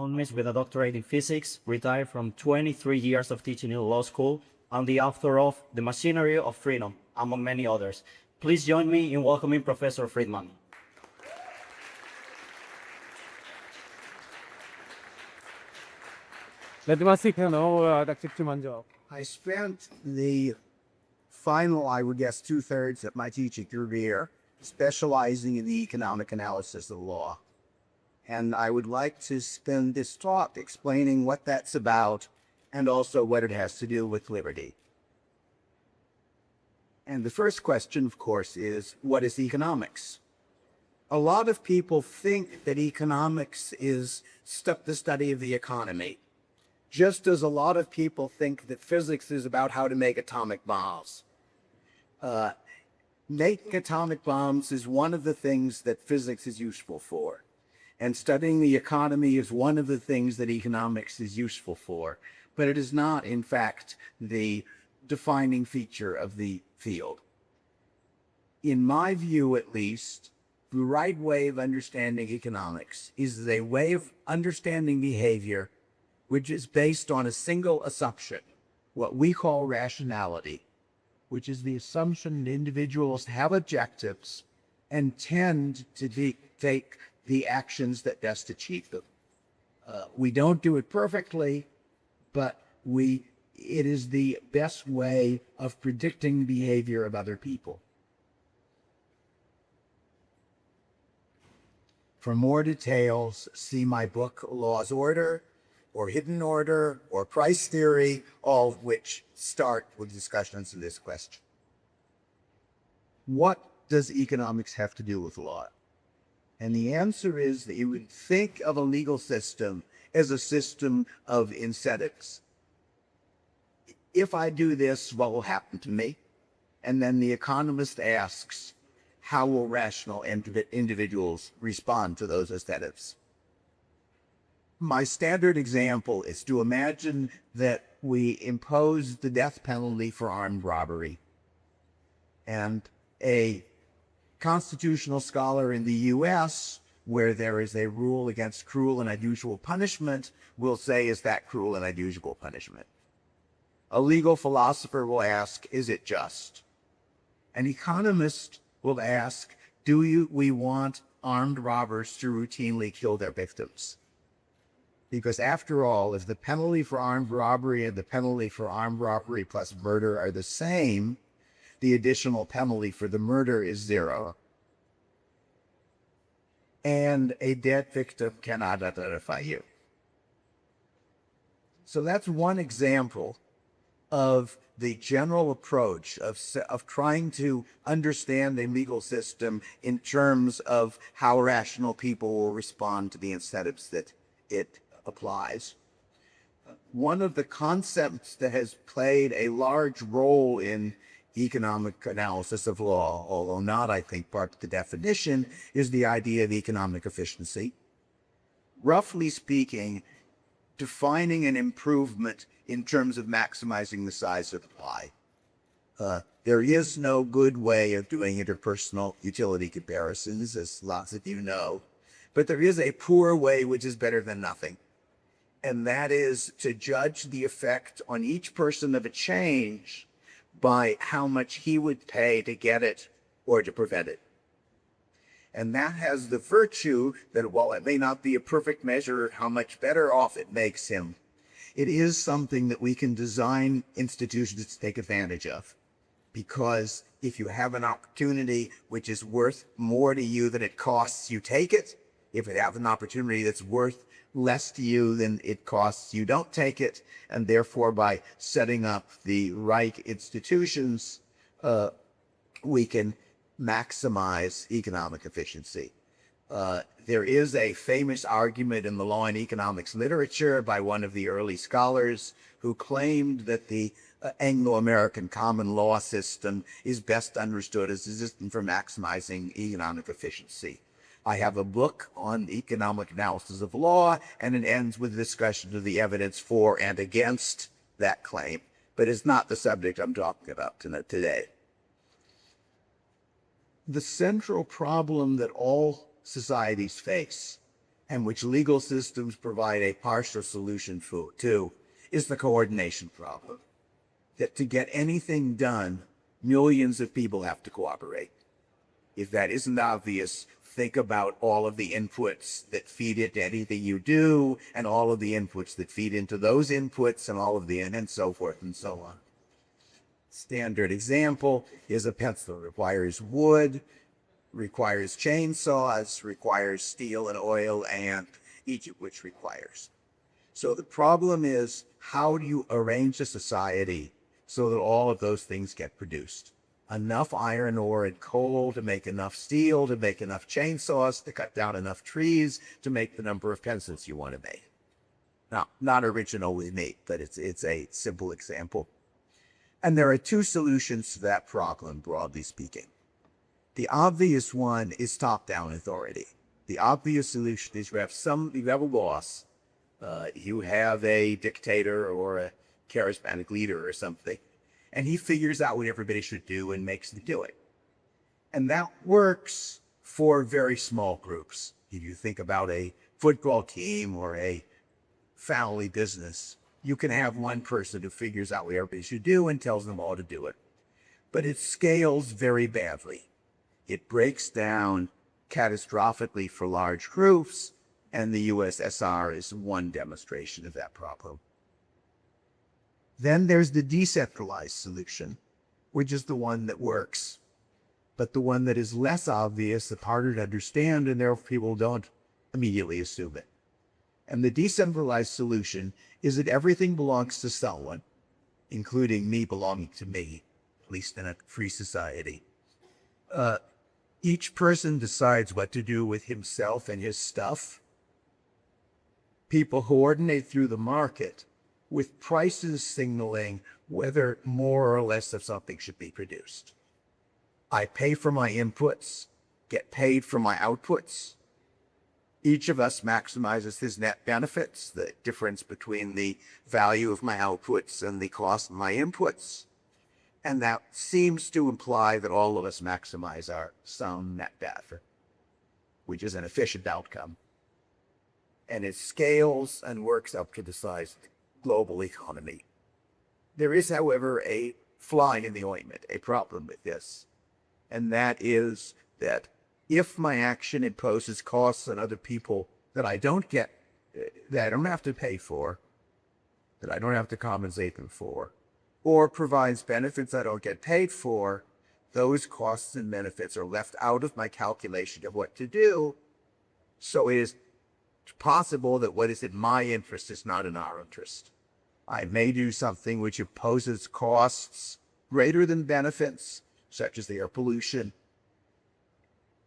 economist with a doctorate in physics, retired from 23 years of teaching in law school, and the author of The Machinery of Freedom, among many others. Please join me in welcoming Professor Friedman. I spent the final, I would guess, 2/3 of my teaching career specializing in the economic analysis of law. And I would like to spend this talk explaining what that's about and also what it has to do with liberty. And the first question, of course, is what is economics? A lot of people think that economics is the study of the economy, just as a lot of people think that physics is about how to make atomic bombs. Making atomic bombs is one of the things that physics is useful for. And studying the economy is one of the things that economics is useful for. But it is not, in fact, the defining feature of the field. In my view, at least, the right way of understanding economics is a way of understanding behavior which is based on a single assumption, what we call rationality, which is the assumption that individuals have objectives and tend to take the actions that best achieve them. We don't do it perfectly, but it is the best way of predicting behavior of other people. For more details, see my book, Law's Order, or Hidden Order, or Price Theory, all of which start with discussions of this question. What does economics have to do with law? And the answer is that you would think of a legal system as a system of incentives. If I do this, what will happen to me? And then the economist asks, how will rational individuals respond to those incentives? My standard example is to imagine that we impose the death penalty for armed robbery. And a constitutional scholar in the US, where there is a rule against cruel and unusual punishment, will say, is that cruel and unusual punishment? A legal philosopher will ask, is it just? An economist will ask, we want armed robbers to routinely kill their victims? Because after all, if the penalty for armed robbery and the penalty for armed robbery plus murder are the same, the additional penalty for the murder is 0. And a dead victim cannot identify you. So that's one example of the general approach of trying to understand a legal system in terms of how rational people will respond to the incentives that it applies. One of the concepts that has played a large role in economic analysis of law, although not, I think, part of the definition, is the idea of economic efficiency. Roughly speaking, defining an improvement in terms of maximizing the size of the pie. There is no good way of doing interpersonal utility comparisons, as lots of you know, but there is a poor way which is better than nothing. And that is to judge the effect on each person of a change by how much he would pay to get it or to prevent it. And that has the virtue that while it may not be a perfect measure of how much better off it makes him, it is something that we can design institutions to take advantage of. Because if you have an opportunity which is worth more to you than it costs, you take it. If you have an opportunity that's worth less to you than it costs, you don't take it. And therefore, by setting up the right institutions, we can maximize economic efficiency. There is a famous argument in the law and economics literature by one of the early scholars who claimed that the Anglo-American common law system is best understood as a system for maximizing economic efficiency. I have a book on economic analysis of law, and it ends with a discussion of the evidence for and against that claim, but it's not the subject I'm talking about today. The central problem that all societies face and which legal systems provide a partial solution to, is the coordination problem. That to get anything done, millions of people have to cooperate. If that isn't obvious, think about all of the inputs that feed into anything you do, and all of the inputs that feed into those inputs, and all of the, and so forth and so on. Standard example is a pencil. It requires wood, requires chainsaws, requires steel and oil, and each of which requires. So the problem is, how do you arrange a society so that all of those things get produced? Enough iron ore and coal to make enough steel, to make enough chainsaws, to cut down enough trees, to make the number of pencils you want to make. Now, not originally made, but it's a simple example. And there are two solutions to that problem, broadly speaking. The obvious one is top-down authority. The obvious solution is you have a boss, you have a dictator or a charismatic leader or something, and he figures out what everybody should do and makes them do it. And that works for very small groups. If you think about a football team or a family business, you can have one person who figures out what everybody should do and tells them all to do it. But it scales very badly. It breaks down catastrophically for large groups, and the USSR is one demonstration of that problem. Then there's the decentralized solution, which is the one that works, but the one that is less obvious, the harder to understand, and therefore people don't immediately assume it. And the decentralized solution is that everything belongs to someone, including me belonging to me, at least in a free society. Each person decides what to do with himself and his stuff. People coordinate through the market with prices signaling whether more or less of something should be produced. I pay for my inputs, get paid for my outputs. Each of us maximizes his net benefits, the difference between the value of my outputs and the cost of my inputs. And that seems to imply that all of us maximize our some net benefit, which is an efficient outcome. And it scales and works up to the size of the global economy. There is, however, a fly in the ointment, a problem with this. And that is that if my action imposes costs on other people that I don't get, that I don't have to pay for, that I don't have to compensate them for, or provides benefits I don't get paid for, those costs and benefits are left out of my calculation of what to do. So it is possible that what is in my interest is not in our interest. I may do something which imposes costs greater than benefits, such as the air pollution,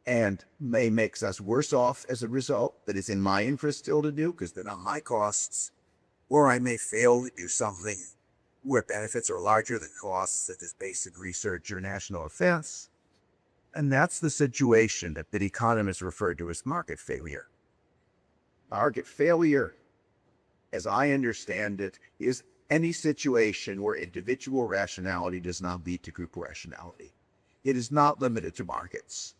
and may makes us worse off as a result that is in my interest still to do because they're not my costs. Or I may fail to do something where benefits are larger than costs, such as basic research or national defense. And that's the situation that economists refer to as market failure. Market failure, as I understand it, is any situation where individual rationality does not lead to group rationality. It is not limited to markets.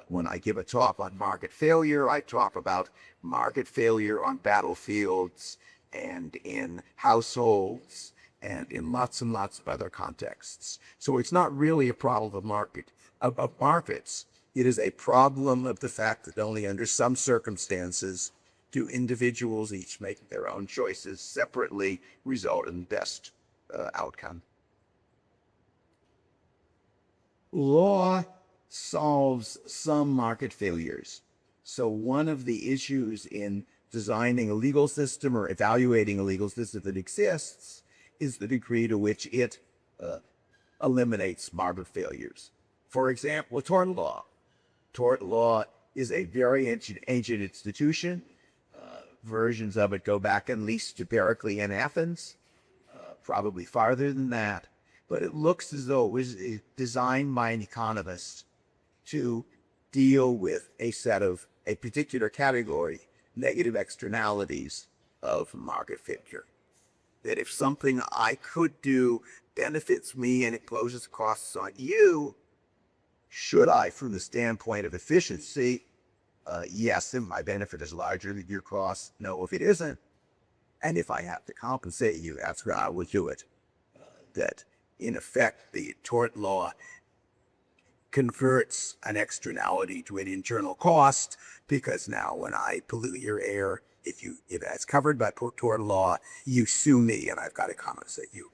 When I give a talk on market failure, I talk about market failure on battlefields and in households and in lots and lots of other contexts. So it's not really a problem of markets. It is a problem of the fact that only under some circumstances do individuals each make their own choices separately result in the best outcome. Law solves some market failures. So one of the issues in designing a legal system or evaluating a legal system that exists is the degree to which it eliminates market failures. For example, tort law. Tort law is a very ancient institution. Versions of it go back at least to Pericles and Athens, probably farther than that. But it looks as though it was designed by an economist to deal with a particular category, negative externalities of market failure. That if something I could do benefits me and imposes costs on you, should I, from the standpoint of efficiency, Yes, if my benefit is larger than your cost. No, if it isn't. And if I have to compensate you, that's how I would do it. That, in effect, the tort law converts an externality to an internal cost, because now when I pollute your air, if that's covered by tort law, you sue me and I've got to compensate you.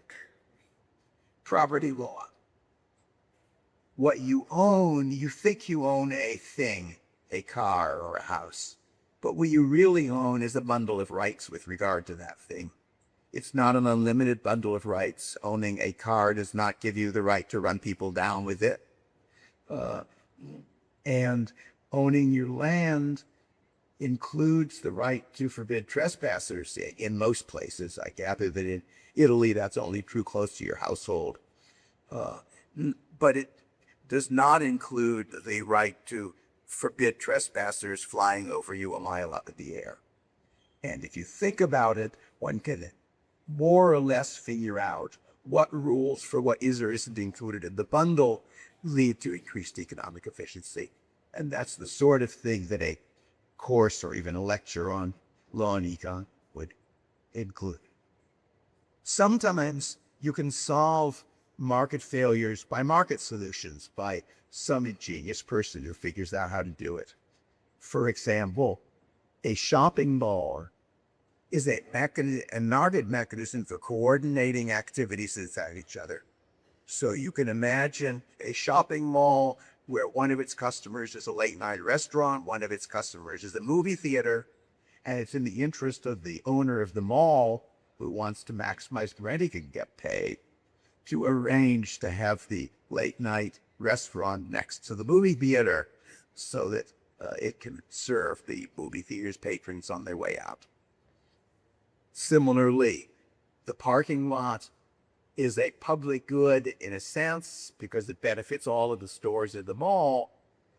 Property law. What you own, you think you own a thing, a car or a house, but what you really own is a bundle of rights with regard to that thing. It's not an unlimited bundle of rights. Owning a car does not give you the right to run people down with it. And owning your land includes the right to forbid trespassers in most places. I gather that in Italy, that's only true close to your household. But it does not include the right to forbid trespassers flying over you a mile up in the air. And if you think about it, one can more or less figure out what rules for what is or isn't included in the bundle lead to increased economic efficiency. And that's the sort of thing that a course or even a lecture on law and econ would include. Sometimes you can solve market failures by market solutions, by some ingenious person who figures out how to do it. For example, a shopping mall is an ardent mechanism for coordinating activities inside each other. So you can imagine a shopping mall where one of its customers is a late night restaurant, one of its customers is a movie theater, and it's in the interest of the owner of the mall, who wants to maximize the rent he can get paid, to arrange to have the late night restaurant next to the movie theater so that it can serve the movie theater's patrons on their way out. Similarly, the parking lot is a public good in a sense because it benefits all of the stores in the mall,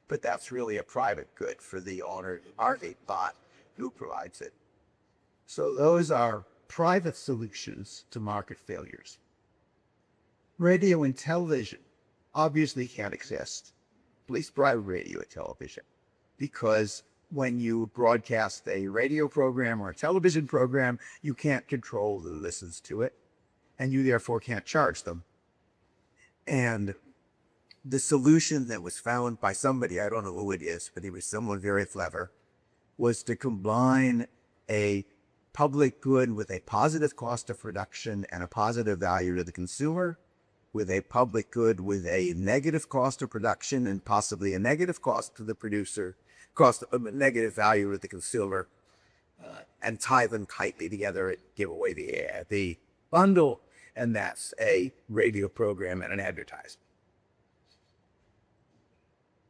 but that's really a private good for the owner of the parking lot who provides it. So those are private solutions to market failures. Radio and television obviously can't exist, at least private radio and television, because when you broadcast a radio program or a television program, you can't control who listens to it, and you therefore can't charge them. And the solution that was found by somebody, I don't know who it is, but he was someone very clever, was to combine a public good with a positive cost of production and a positive value to the consumer, with a public good with a negative cost of production and possibly a negative cost to the producer, cost of a negative value to the consumer, and tie them tightly together and give away the bundle, and that's a radio program and an advertisement.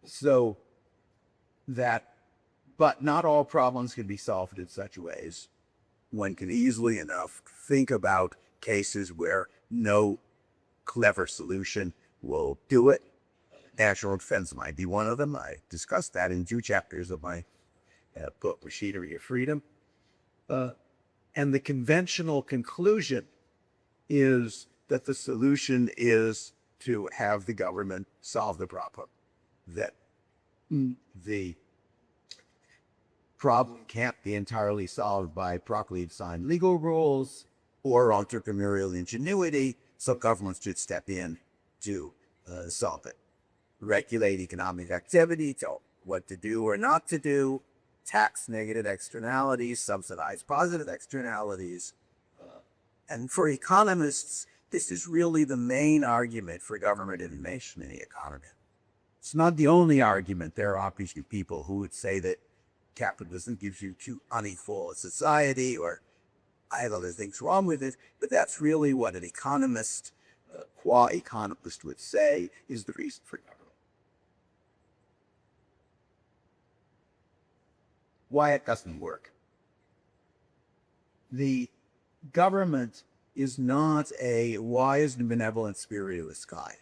So that, but not all problems can be solved in such ways. One can easily enough think about cases where no clever solution will do it. National defense might be one of them. I discussed that in 2 chapters of my book, Machinery of Freedom. And the conventional conclusion is that the solution is to have the government solve the problem. That the problem can't be entirely solved by properly designed legal rules or entrepreneurial ingenuity, so governments should step in to solve it. Regulate economic activity, tell what to do or not to do, tax negative externalities, subsidize positive externalities. And for economists, this is really the main argument for government intervention in the economy. It's not the only argument. There are obviously people who would say that capitalism gives you too unequal a society or I have other things wrong with it, but that's really what an economist, qua economist, would say is the reason for government. Why it doesn't work. The government is not a wise and benevolent spiritualist guy.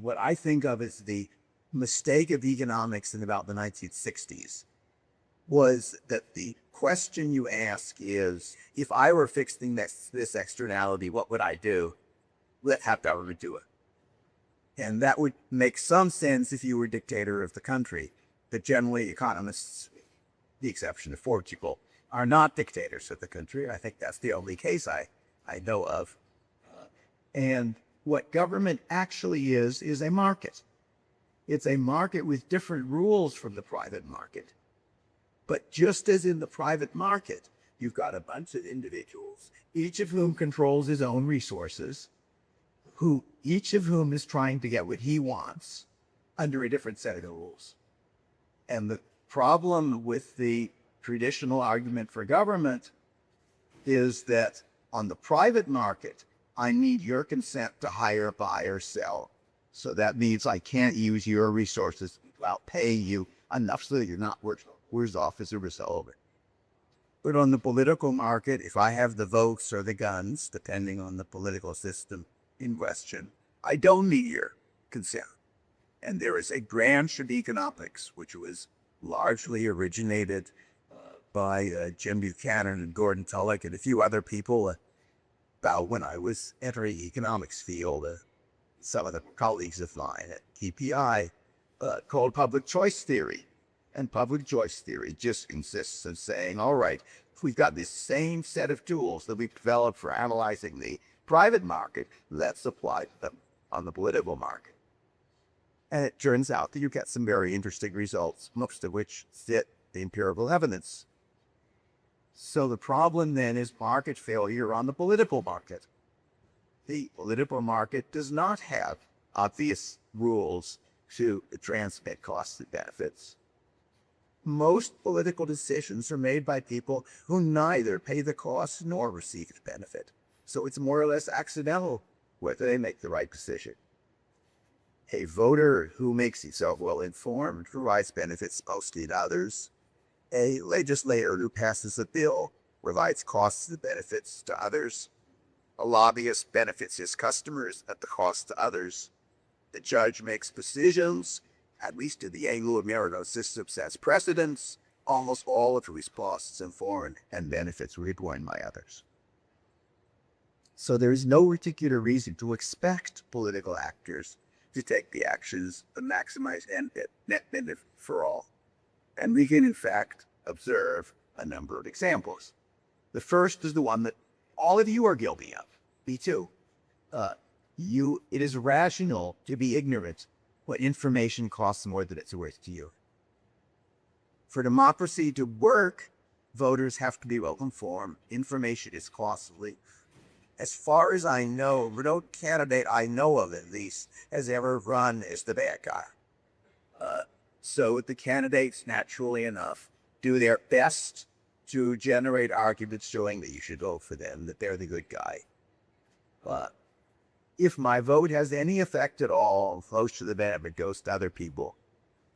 What I think of as the mistake of economics in about the 1960s was that the question you ask is, if I were fixing this externality, what would I do? Let have government do it. And that would make some sense if you were dictator of the country. that generally economists, the exception of Portugal, are not dictators of the country. I think that's the only case I know of. And what government actually is a market. It's a market with different rules from the private market. But just as in the private market, you've got a bunch of individuals, each of whom controls his own resources, each of whom is trying to get what he wants under a different set of rules. And the problem with the traditional argument for government is that on the private market, I need your consent to hire, buy, or sell. So that means I can't use your resources without paying you enough so that you're not worse off as a result of it. But on the political market, if I have the votes or the guns, depending on the political system in question, I don't need your consent. And there is a branch of economics, which was largely originated by Jim Buchanan and Gordon Tullock and a few other people about when I was entering the economics field. Some of the colleagues of mine at TPI called public choice theory. And public choice theory just consists of saying, all right, if we've got this same set of tools that we've developed for analyzing the private market, let's apply them on the political market. And it turns out that you get some very interesting results, most of which fit the empirical evidence. So the problem then is market failure on the political market. The political market does not have obvious rules to transmit costs and benefits. Most political decisions are made by people who neither pay the costs nor receive the benefit. So it's more or less accidental whether they make the right decision. A voter who makes himself well-informed provides benefits mostly to others. A legislator who passes a bill provides costs and benefits to others. A lobbyist benefits his customers at the cost to others. The judge makes decisions, at least in the Anglo-American system, sets precedents, almost all of whose costs and foreign and benefits were borne by others. So there is no particular reason to expect political actors to take the actions that maximize net benefit for all. And we can, in fact, observe a number of examples. The first is the one that all of you are guilty of. Me too. It is rational to be ignorant when information costs more than it's worth to you. For democracy to work, voters have to be well-informed. Information is costly. As far as I know, no candidate I know of, at least, has ever run as the bad guy. So the candidates, naturally enough, do their best to generate arguments showing that you should vote for them, that they're the good guy. But if my vote has any effect at all, most of the benefit goes to other people.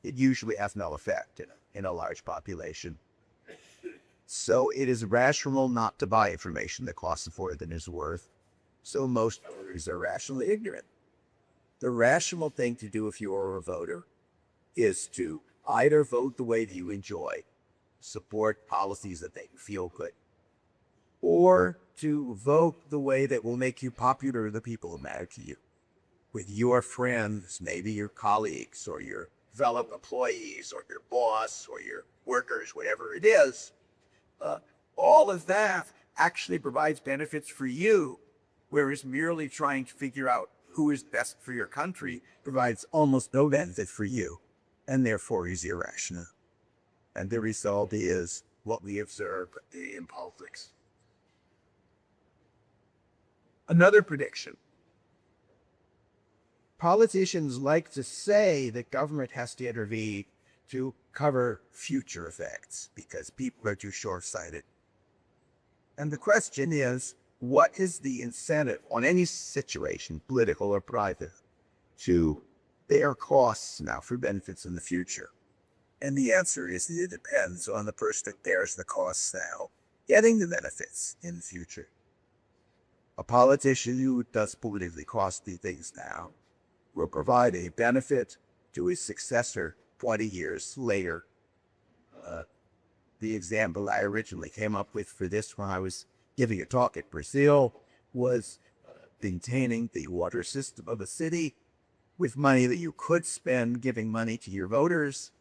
It usually has no effect in a large population. So it is rational not to buy information that costs more than it's worth. So most voters are rationally ignorant. The rational thing to do if you are a voter is to either vote the way that you enjoy, support policies that make you feel good, or to vote the way that will make you popular with the people who matter to you, with your friends, maybe your colleagues, or your fellow employees, or your boss, or your workers, whatever it is. All of that actually provides benefits for you, whereas merely trying to figure out who is best for your country provides almost no benefit for you, and therefore is irrational. And the result is what we observe in politics. Another prediction. Politicians like to say that government has to intervene to cover future effects because people are too short-sighted. And the question is, what is the incentive on any situation, political or private, to bear costs now for benefits in the future? And the answer is it depends on the person that bears the costs now, getting the benefits in the future. A politician who does politically costly things now will provide a benefit to his successor 20 years later. The example I originally came up with for this when I was giving a talk at Brazil was maintaining the water system of a city with money that you could spend giving money to your voters.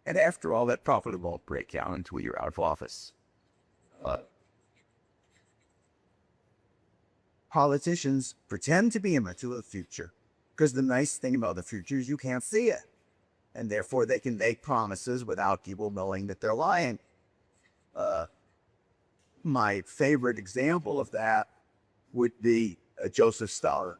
And after all, that profit won't break down until you're out of office. Politicians pretend to be immature of the future because the nice thing about the future is you can't see it. And therefore they can make promises without people knowing that they're lying. My favorite example of that would be Joseph Stalin.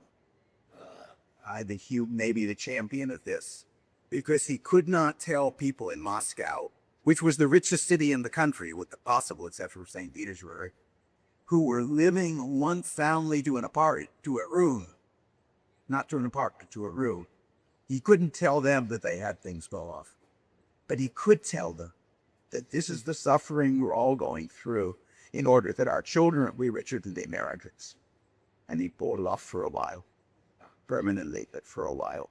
I think he may be the champion of this because he could not tell people in Moscow, which was the richest city in the country, with the possible exception of St. Petersburg, who were living one family to a room, not to an apartment, to a room. He couldn't tell them that they had things go off, but he could tell them that this is the suffering we're all going through in order that our children will be richer than the Americans. And he pulled it off for a while, permanently, but for a while.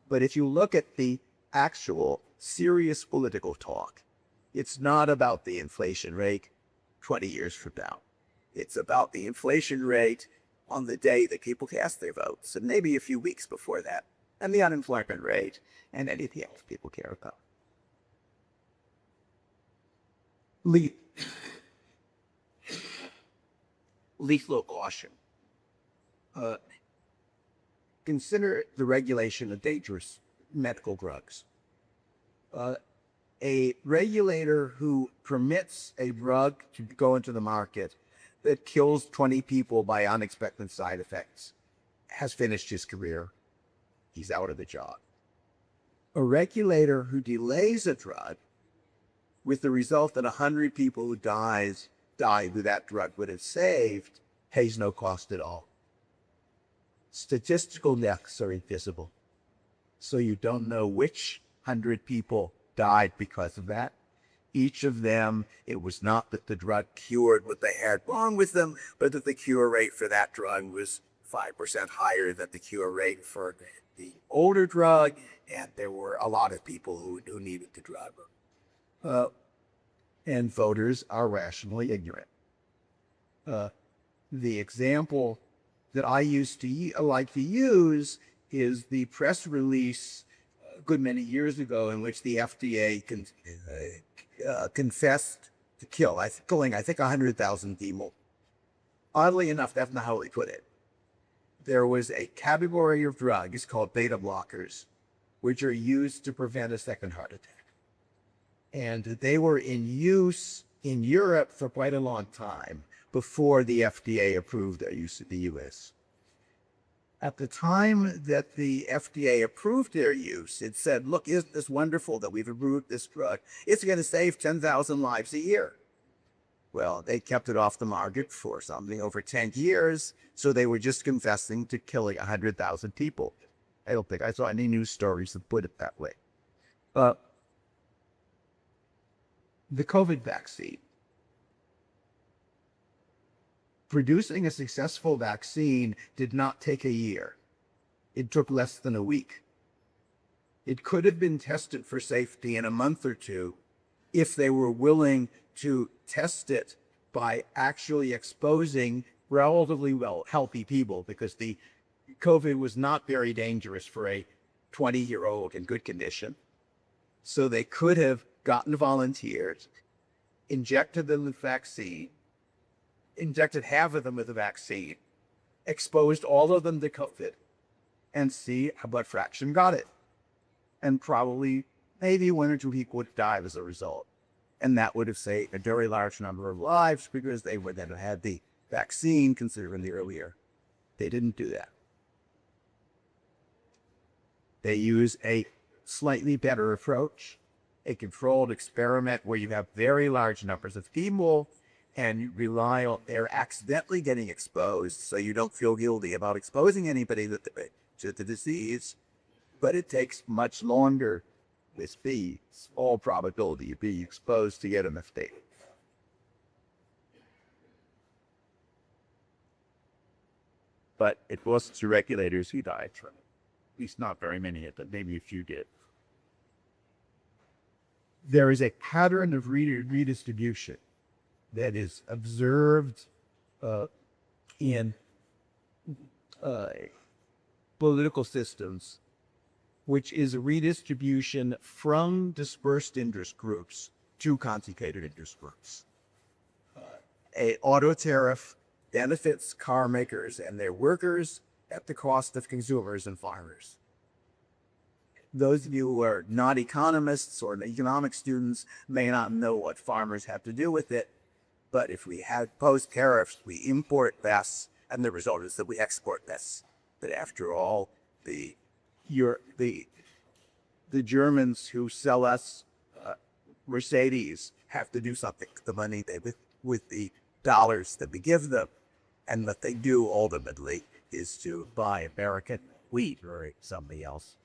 But if you look at the actual serious political talk, it's not about the inflation rate 20 years from now. It's about the inflation rate on the day that people cast their votes, and maybe a few weeks before that, and the unemployment rate, and anything else people care about. Lethal caution. Consider the regulation of dangerous medical drugs. A regulator who permits a drug to go into the market that kills 20 people by unexpected side effects has finished his career. He's out of the job. A regulator who delays a drug with the result that 100 people who died who that drug would have saved pays no cost at all. Statistical deaths are invisible. So you don't know which 100 people died because of that. Each of them, it was not that the drug cured what they had wrong with them, but that the cure rate for that drug was 5% higher than the cure rate for the older drug, and there were a lot of people who needed the drug. And voters are rationally ignorant. The example that I used to like to use is the press release a good many years ago in which the FDA confessed to killing, I think, 100,000 people. Oddly enough, that's not how they put it. There was a category of drugs called beta blockers, which are used to prevent a second heart attack. And they were in use in Europe for quite a long time before the FDA approved their use in the US. At the time that the FDA approved their use, it said, look, isn't this wonderful that we've approved this drug? It's going to save 10,000 lives a year. Well, they kept it off the market for something over 10 years, so they were just confessing to killing 100,000 people. I don't think I saw any news stories that put it that way. The COVID vaccine. Producing a successful vaccine did not take a year. It took less than a week. It could have been tested for safety in a month or two if they were willing to test it by actually exposing relatively well healthy people, because the COVID was not very dangerous for a 20-year-old in good condition. So they could have gotten volunteers, injected them with vaccine, injected half of them with the vaccine, exposed all of them to COVID, and see what fraction got it. And probably maybe 1 or 2 people would die as a result. And that would have saved a very large number of lives because they would then have had the vaccine considerably earlier. They didn't do that. They use a slightly better approach, a controlled experiment where you have very large numbers of people and you rely on they're accidentally getting exposed, so you don't feel guilty about exposing anybody to the disease. But it takes much longer with the small probability of being exposed to get an effect. But it wasn't the regulators who died from it. At least not very many of them, maybe a few did. There is a pattern of redistribution that is observed in political systems which is a redistribution from dispersed interest groups to concentrated interest groups. A auto tariff benefits car makers and their workers at the cost of consumers and farmers. Those of you who are not economists or economic students may not know what farmers have to do with it, but if we had post tariffs, we import less, and the result is that we export less. But after all, the Germans who sell us Mercedes have to do something with the money with the dollars that we give them, and what they do ultimately is to buy American wheat or something else.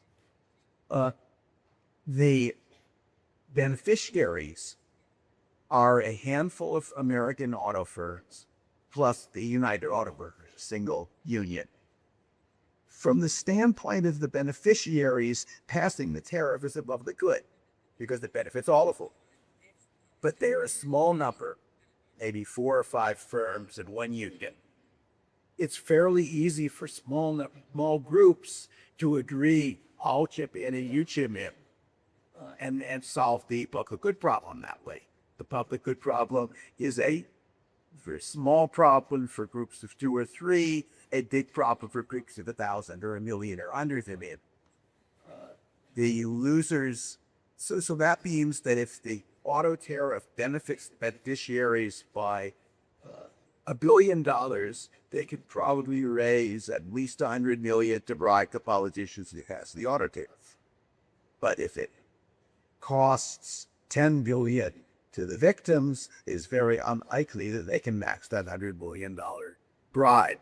The beneficiaries are a handful of American auto firms, plus the United Auto Workers, a single union. From the standpoint of the beneficiaries, passing the tariff is above the good, because it benefits all of them. But they're a small number, maybe 4 or 5 firms and one union. It's fairly easy for small groups to agree, I'll chip in and you chip in, and solve the public good problem that way. The public good problem is a very small problem for groups of 2 or 3, a big problem for groups of 1,000 or 1,000,000 or under a million. The losers, so that means that if the auto tariff benefits beneficiaries by $1 billion, they could probably raise at least 100 million to bribe the politicians who pass the auto tariff. But if it costs 10 billion to the victims, it's very unlikely that they can max that $100 million bribe.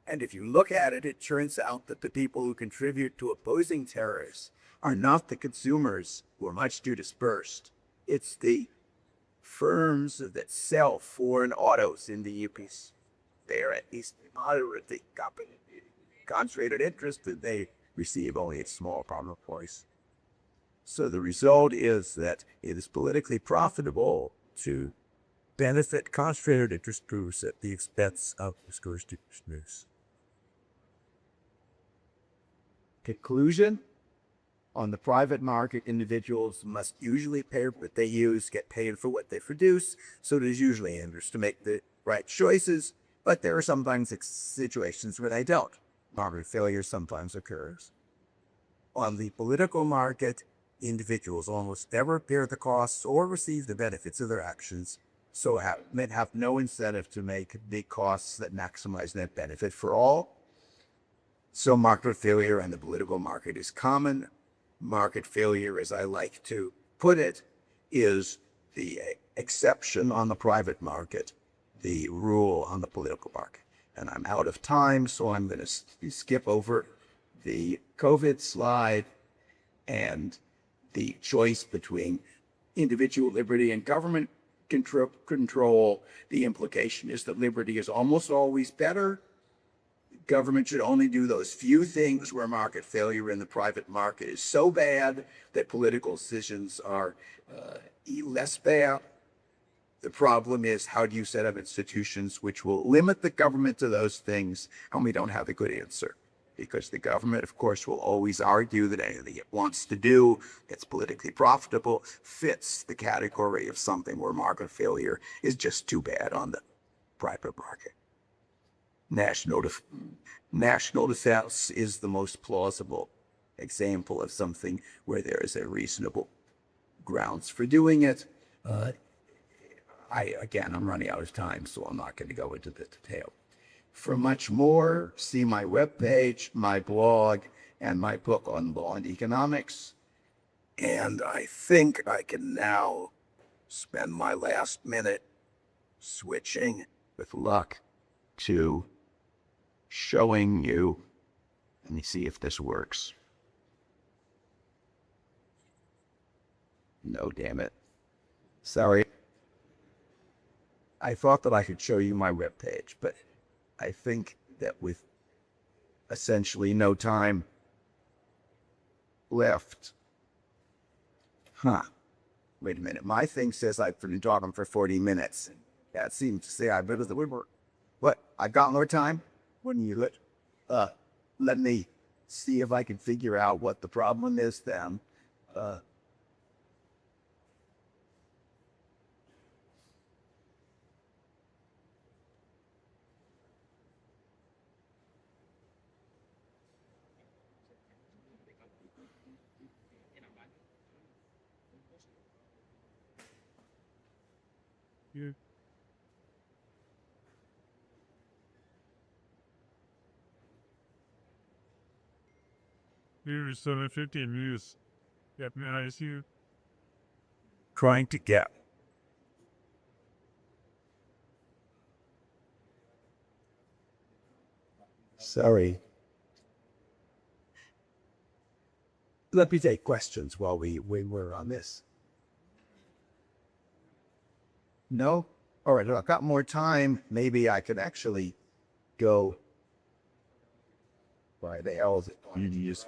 And if you look at it, it turns out that the people who contribute to opposing tariffs are not the consumers, who are much too dispersed. It's the firms that sell foreign autos in the US. They're at least moderately concentrated interest, but they receive only a small part of the price. So the result is that it is politically profitable to benefit concentrated interest groups at the expense of discouraged interest groups. Conclusion: on the private market, individuals must usually pay what they use, get paid for what they produce, so it is usually interest to make the right choices, but there are sometimes situations where they don't. Market failure sometimes occurs. On the political market, individuals almost never bear the costs or receive the benefits of their actions, so have no incentive to make big costs that maximize net benefit for all. So market failure on the political market is common. Market failure, as I like to put it, is the exception on the private market, the rule on the political market. And I'm out of time, so I'm going to skip over the COVID slide and the choice between individual liberty and government control. The implication is that liberty is almost always better. Government should only do those few things where market failure in the private market is so bad that political decisions are less bad. The problem is, how do you set up institutions which will limit the government to those things? And we don't have a good answer, because the government, of course, will always argue that anything it wants to do that's politically profitable fits the category of something where market failure is just too bad on the private market. National defense is the most plausible example of something where there is a reasonable grounds for doing it. I'm running out of time, so I'm not going to go into the detail. For much more, see my webpage, my blog, and my book on law and economics. And I think I can now spend my last minute switching, with luck, to showing you. Let me see if this works. No, damn it. Sorry. I thought that I could show you my webpage, but I think that with essentially no time left. Wait a minute. My thing says I've been talking for 40 minutes. That seems to say I better the woodwork. What? I've got more time? Wouldn't you let me see if I can figure out what the problem is then. Yeah. Here is 750 news. Yep, I see you. Trying to get. Sorry. Let me take questions while we were on this. No? All right, I've got more time. Maybe I could actually go. Why the hell is it going to use?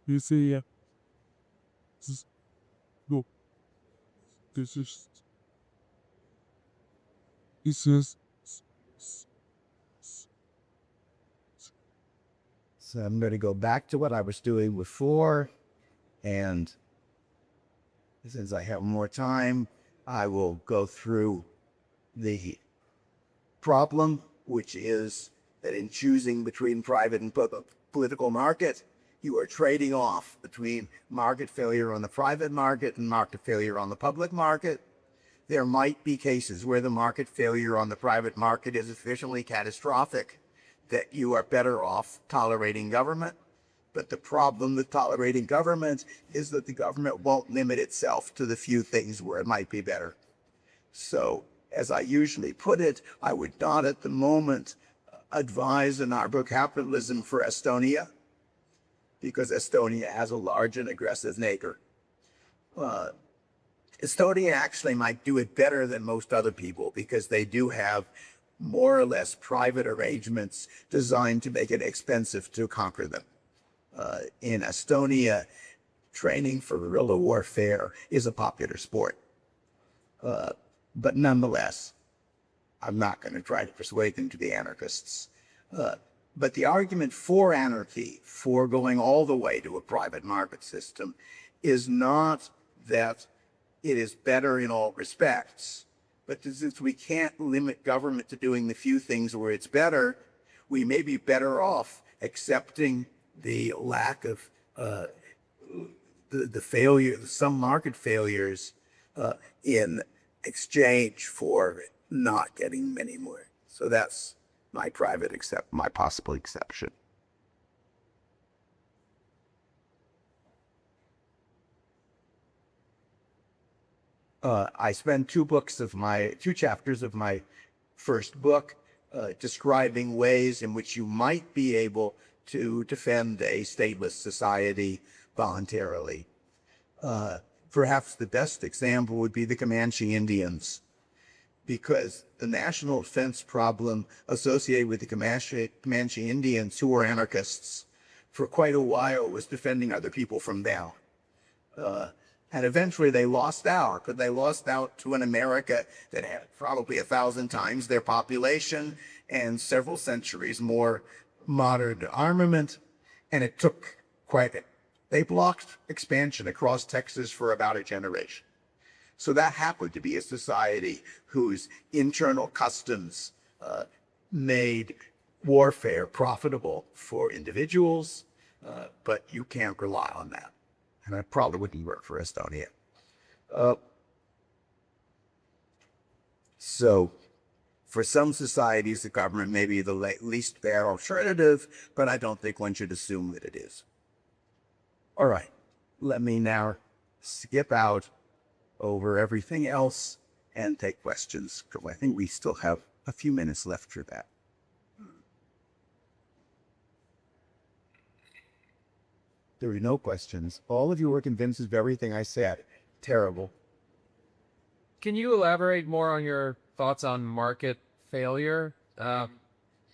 You see, no, this is, this is, So I'm going to go back to what I was doing before. And since I have more time, I will go through the problem, which is that in choosing between private and political market, you are trading off between market failure on the private market and market failure on the public market. There might be cases where the market failure on the private market is sufficiently catastrophic that you are better off tolerating government. But the problem with tolerating government is that the government won't limit itself to the few things where it might be better. So, as I usually put it, I would not at the moment advise anarcho capitalism for Estonia, because Estonia has a large and aggressive neighbor. Estonia actually might do it better than most other people because they do have more or less private arrangements designed to make it expensive to conquer them. In Estonia, training for guerrilla warfare is a popular sport. But nonetheless, I'm not going to try to persuade them to be anarchists. But the argument for anarchy, for going all the way to a private market system, is not that it is better in all respects, but since we can't limit government to doing the few things where it's better, we may be better off accepting the lack of the failure, some market failures in exchange for not getting many more. So that's my my possible exception. I spend two chapters of my first book describing ways in which you might be able to defend a stateless society voluntarily. Perhaps the best example would be the Comanche Indians, because the national defense problem associated with the Comanche Indians, who were anarchists, for quite a while was defending other people from them. And eventually they lost out, but they lost out to an America that had probably 1,000 times their population and several centuries more modern armament. And it took they blocked expansion across Texas for about a generation. So that happened to be a society whose internal customs made warfare profitable for individuals, but you can't rely on that. And I probably wouldn't work for Estonia. So for some societies, the government may be the least bad alternative, but I don't think one should assume that it is. All right, let me now skip out over everything else and take questions, because I think we still have a few minutes left for that. There were no questions. All of you were convinced of everything I said. Terrible. Can you elaborate more on your thoughts on market failure?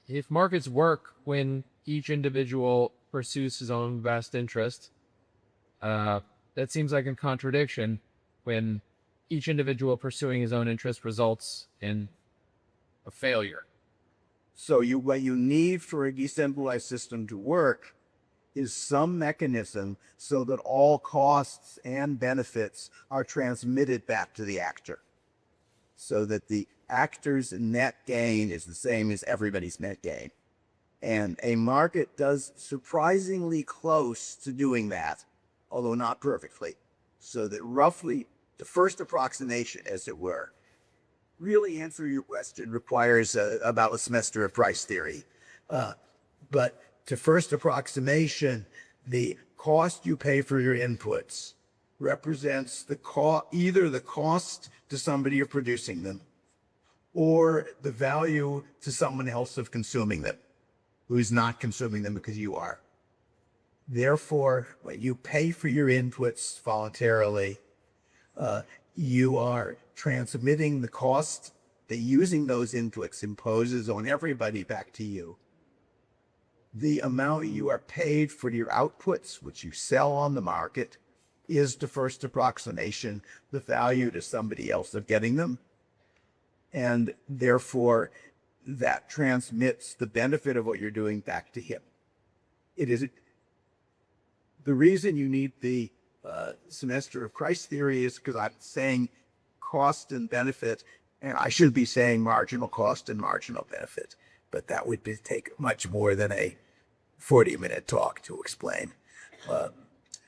If markets work when each individual pursues his own best interest, that seems like a contradiction when each individual pursuing his own interest results in a failure. So what you need for a decentralized system to work is some mechanism so that all costs and benefits are transmitted back to the actor, so that the actor's net gain is the same as everybody's net gain. And a market does surprisingly close to doing that, although not perfectly. So that roughly the first approximation, as it were, really answer your question requires about a semester of price theory. But to first approximation, the cost you pay for your inputs represents either the cost to somebody you're producing them or the value to someone else of consuming them, who's not consuming them because you are. Therefore, when you pay for your inputs voluntarily, you are transmitting the cost that using those inputs imposes on everybody back to you. The amount you are paid for your outputs, which you sell on the market, is the first approximation, the value to somebody else of getting them. And therefore, that transmits the benefit of what you're doing back to him. It is the reason you need the semester of price theory is because I'm saying cost and benefit, and I should be saying marginal cost and marginal benefit, but that would take much more than a 40-minute talk to explain.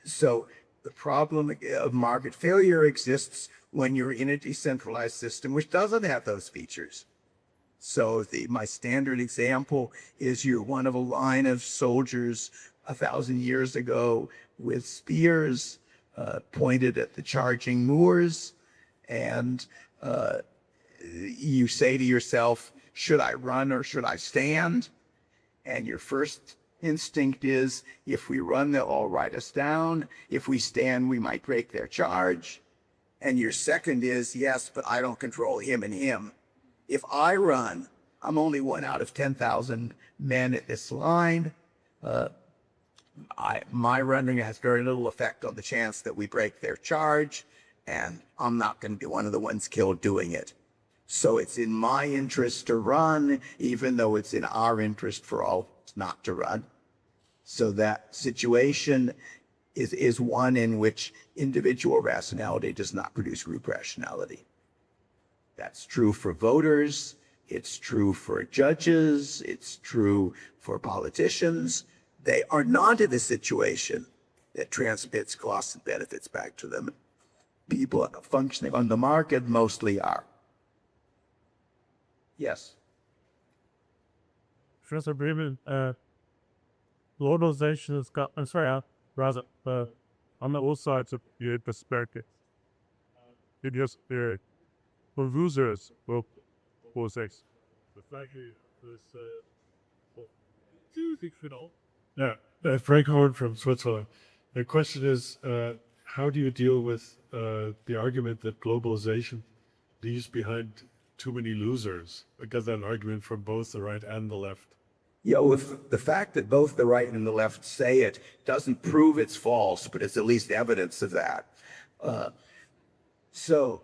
So the problem of market failure exists when you're in a decentralized system which doesn't have those features. So my standard example is you're one of a line of soldiers 1,000 years ago with spears pointed at the charging Moors, and you say to yourself, should I run or should I stand? And your first instinct is, if we run, they'll all ride us down. If we stand, we might break their charge. And your second is, yes, but I don't control him and him. If I run, I'm only one out of 10,000 men at this line. My running has very little effect on the chance that we break their charge, and I'm not going to be one of the ones killed doing it. So it's in my interest to run, even though it's in our interest for all not to run. So that situation is one in which individual rationality does not produce group rationality. That's true for voters. It's true for judges. It's true for politicians. They are not in a situation that transmits costs and benefits back to them. People functioning on the market mostly are. Yes. Professor Friedman, globalization has got, I'm sorry, rather, on the all sides of your perspective, it is for losers will possess. The fact is, do you think it all? Yeah, Frank Horn from Switzerland. The question is, how do you deal with the argument that globalization leaves behind too many losers? I get that argument from both the right and the left. Yeah, with the fact that both the right and the left say it doesn't prove it's false, but it's at least evidence of that. So,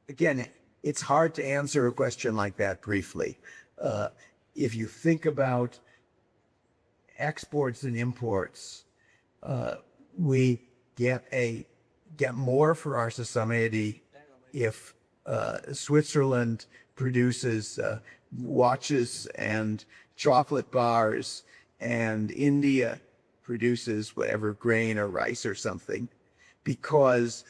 again, it's hard to answer a question like that briefly. If you think about exports and imports, we get more for our society if Switzerland produces watches and chocolate bars, and India produces whatever grain or rice or something, because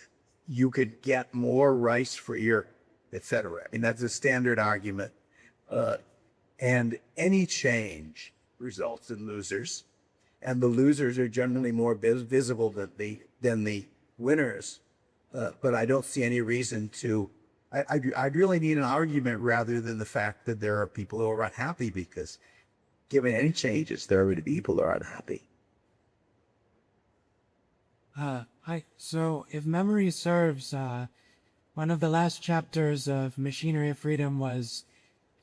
you could get more rice for your, etc. I mean, that's a standard argument. And any change results in losers, and the losers are generally more visible than the winners. But I don't see any reason to. I'd really need an argument rather than the fact that there are people who are unhappy, because given any changes, there are going to be people who are unhappy. Hi. So, if memory serves, one of the last chapters of Machinery of Freedom was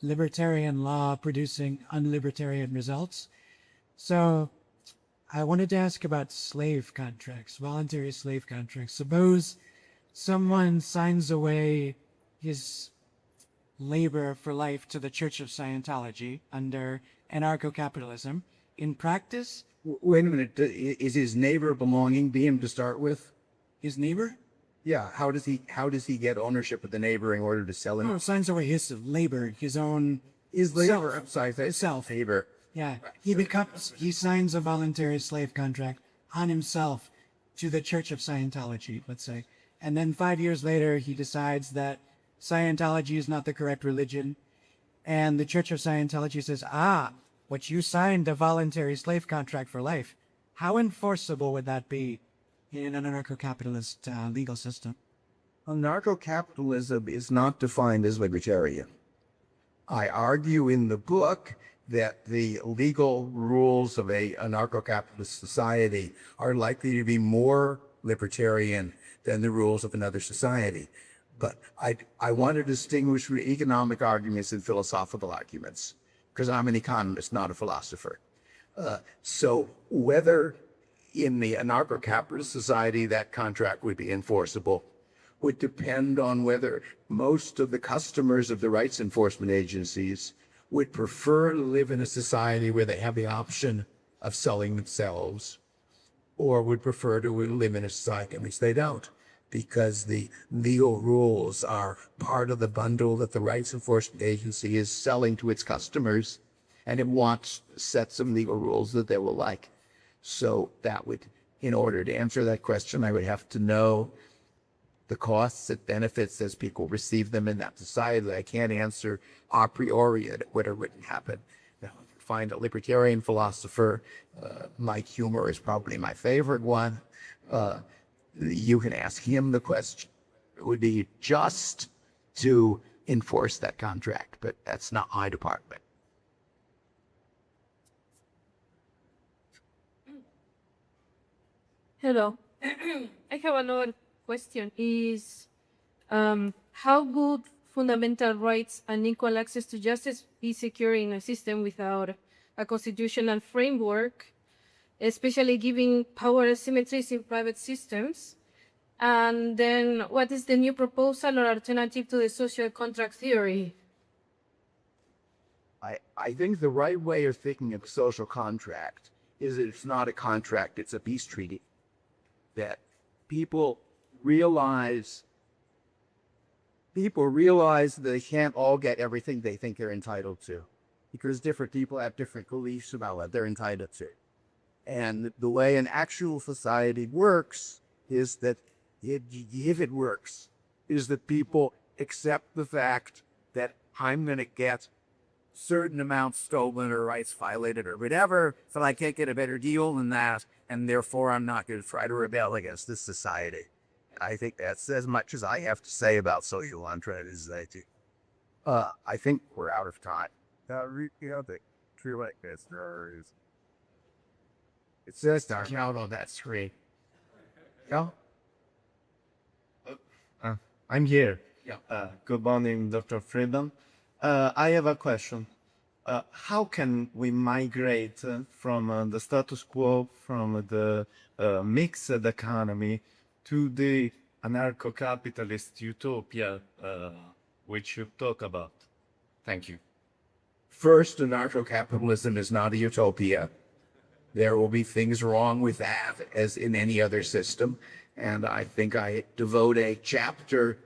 libertarian law producing unlibertarian results. So, I wanted to ask about slave contracts, voluntary slave contracts. Suppose someone signs away his labor for life to the Church of Scientology under anarcho-capitalism. In practice, Wait a minute. Is his neighbor belonging to him to start with? his neighbor Yeah. How does he get ownership of the neighbor in order to sell him? signs away his labor, his own His labor. I'm sorry. self. Labor. Yeah, he signs a voluntary slave contract on himself to the Church of Scientology, let's say. And then 5 years later, he decides that Scientology is not the correct religion. And the Church of Scientology says, but you signed a voluntary slave contract for life. How enforceable would that be in an anarcho-capitalist legal system? Anarcho-capitalism is not defined as libertarian. I argue in the book that the legal rules of a anarcho-capitalist society are likely to be more libertarian than the rules of another society. But I want to distinguish between economic arguments and philosophical arguments, because I'm an economist, not a philosopher. So whether in the anarcho-capitalist society that contract would be enforceable would depend on whether most of the customers of the rights enforcement agencies would prefer to live in a society where they have the option of selling themselves, or would prefer to live in a society in which they don't, because the legal rules are part of the bundle that the rights enforcement agency is selling to its customers, and it wants sets of legal rules that they will like. So that would, in order to answer that question, I would have to know the costs and benefits as people receive them in that society. I can't answer a priori what wouldn't happen. Now, if you find a libertarian philosopher, Mike Humer is probably my favorite one. You can ask him the question. It would be just to enforce that contract, but that's not my department. Hello. I have another question. Is how would fundamental rights and equal access to justice be secure in a system without a constitutional framework, especially giving power asymmetries in private systems? And then what is the new proposal or alternative to the social contract theory? I think the right way of thinking of social contract is that it's not a contract, it's a peace treaty. That people realize that they can't all get everything they think they're entitled to, because different people have different beliefs about what they're entitled to. And the way an actual society works is that if it works, is that people accept the fact that I'm going to get certain amounts stolen or rights violated or whatever, so I can't get a better deal than that, and therefore I'm not going to try to rebel against this society. I think that's as much as I have to say about social contract as I do. I think we're out of time. The tree like this, it says dark out on that screen. Yeah. I'm here. Yeah. Good morning, Dr. Friedman. I have a question. How can we migrate from the status quo, from the mixed economy, to the anarcho-capitalist utopia which you talk about? Thank you. First, anarcho-capitalism is not a utopia. There will be things wrong with that, as in any other system. And I think I devote a chapter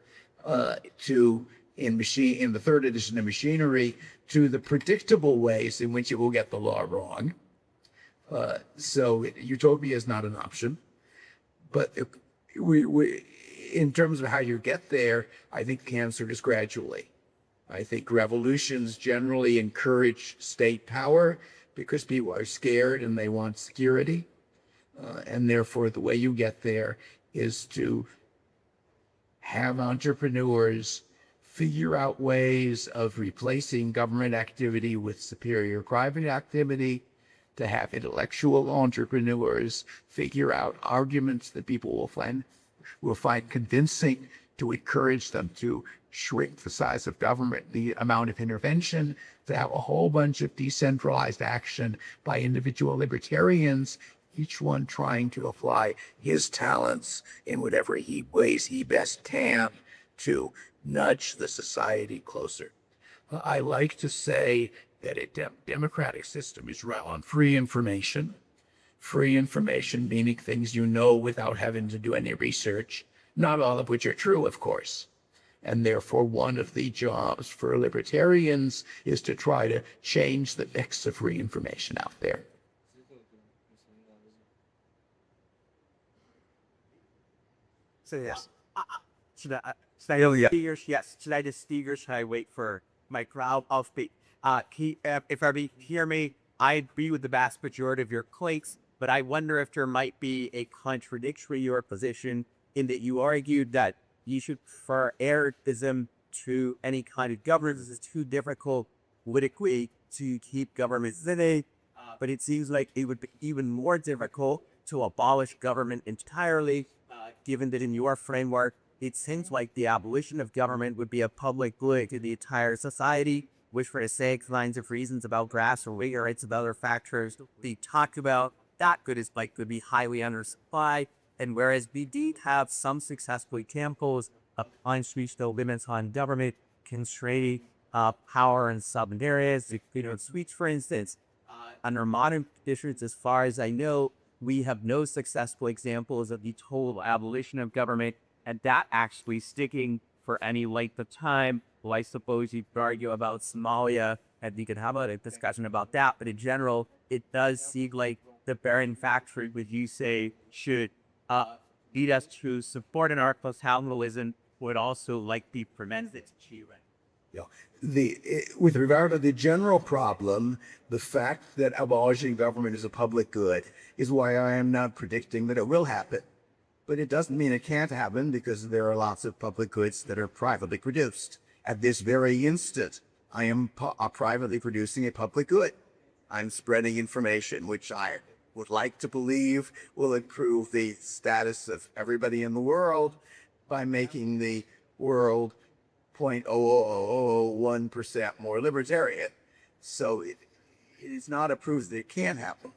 in the third edition of Machinery to the predictable ways in which it will get the law wrong. So utopia is not an option. But in terms of how you get there, I think the answer is gradually. I think revolutions generally encourage state power because people are scared and they want security. And therefore, the way you get there is to have entrepreneurs figure out ways of replacing government activity with superior private activity, to have intellectual entrepreneurs figure out arguments that people will find convincing, to encourage them to shrink the size of government, the amount of intervention, to have a whole bunch of decentralized action by individual libertarians each one trying to apply his talents in whatever ways he best can to nudge the society closer. I like to say that a democratic system is run on free information. Free information meaning things you know without having to do any research, not all of which are true, of course. And therefore, one of the jobs for libertarians is to try to change the mix of free information out there. So yes. Should I just speak or should I wait for my crowd? I'll speak. If everybody hear me, I agree with the vast majority of your clicks, but I wonder if there might be a contradictory to your position in that you argued that you should prefer erudism to any kind of governance. It's too difficult politically to keep governments in it, but it seems like it would be even more difficult to abolish government entirely, given that in your framework, it seems like the abolition of government would be a public good to the entire society, which for the sake lines of reasons about grass or rigor rights of other factors we talked about, that good is like could be highly undersupplied. And whereas we did have some successful examples of unreasonable limits on government constraining power in some areas, Swedes, for instance, under modern conditions, as far as I know, we have no successful examples of the total abolition of government, and that actually sticking for any length of time. Well, I suppose you could argue about Somalia, and you could have a discussion about that, but in general, it does seem like the barren factor, would you say, should lead us to support anarcho-capitalism, would also likely prevent its achievement. Yeah. With regard to the general problem, the fact that abolishing government is a public good is why I am not predicting that it will happen. But it doesn't mean it can't happen, because there are lots of public goods that are privately produced. At this very instant, I am privately producing a public good. I'm spreading information which I would like to believe will improve the status of everybody in the world by making the world 0.00001% more libertarian. So it is not a proof that it can't happen.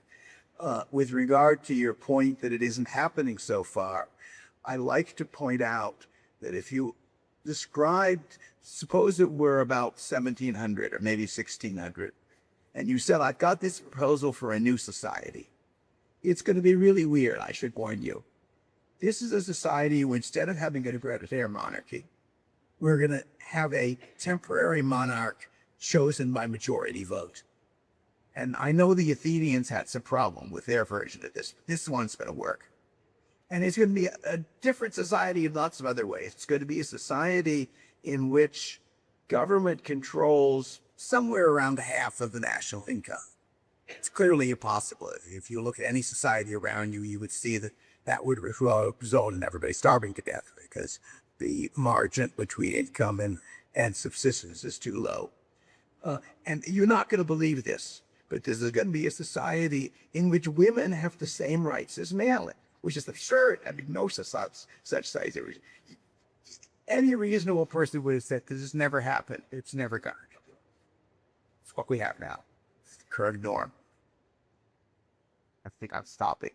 With regard to your point that it isn't happening so far, I like to point out that if you described, suppose it were about 1700 or maybe 1600, and you said, I've got this proposal for a new society. It's going to be really weird, I should warn you. This is a society where instead of having a hereditary monarchy, we're going to have a temporary monarch chosen by majority vote. And I know the Athenians had some problem with their version of this, but this one's going to work. And it's going to be a different society in lots of other ways. It's going to be a society in which government controls somewhere around half of the national income. It's clearly impossible. If you look at any society around you, you would see that that would result in everybody starving to death, because the margin between income and subsistence is too low. And you're not going to believe this, but this is going to be a society in which women have the same rights as men, which is absurd. I mean, no such society. Any reasonable person would have said, this has never happened. It's never going to happen. It's what we have now. It's the current norm. I think I'm stopping.